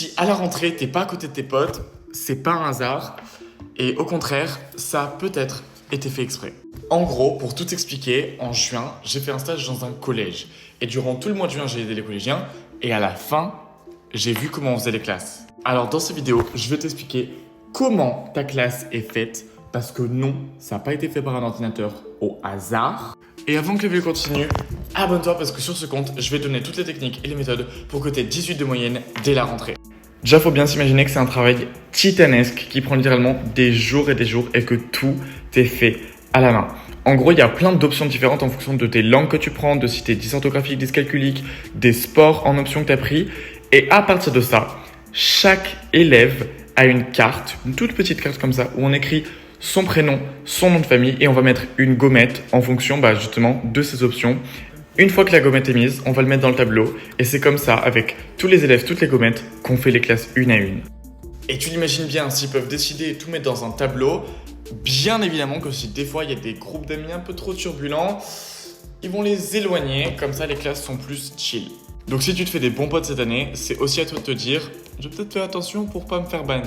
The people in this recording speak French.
Si à la rentrée, t'es pas à côté de tes potes, c'est pas un hasard. Et au contraire, ça a peut-être été fait exprès. En gros, pour tout expliquer, en juin, j'ai fait un stage dans un collège. Et durant tout le mois de juin, j'ai aidé les collégiens. Et à la fin, j'ai vu comment on faisait les classes. Alors dans cette vidéo, je vais t'expliquer comment ta classe est faite. Parce que non, ça n'a pas été fait par un ordinateur au hasard. Et avant que la vidéo continue, abonne-toi parce que sur ce compte, je vais te donner toutes les techniques et les méthodes pour que tu aies 18 de moyenne dès la rentrée. Déjà, faut bien s'imaginer que c'est un travail titanesque qui prend littéralement des jours et que tout est fait à la main. En gros, il y a plein d'options différentes en fonction de tes langues que tu prends, de si t'es dysorthographique, dyscalculique, des sports en option que tu as pris. Et à partir de ça, chaque élève a une carte, une toute petite carte comme ça, où on écrit son prénom, son nom de famille et on va mettre une gommette en fonction justement de ces options. Une fois que la gommette est mise, on va le mettre dans le tableau et c'est comme ça, avec tous les élèves, toutes les gommettes, qu'on fait les classes une à une. Et tu l'imagines bien, s'ils peuvent décider de tout mettre dans un tableau, bien évidemment que si des fois il y a des groupes d'amis un peu trop turbulents, ils vont les éloigner, comme ça les classes sont plus chill. Donc si tu te fais des bons potes cette année, c'est aussi à toi de te dire, je vais peut-être faire attention pour pas me faire ban.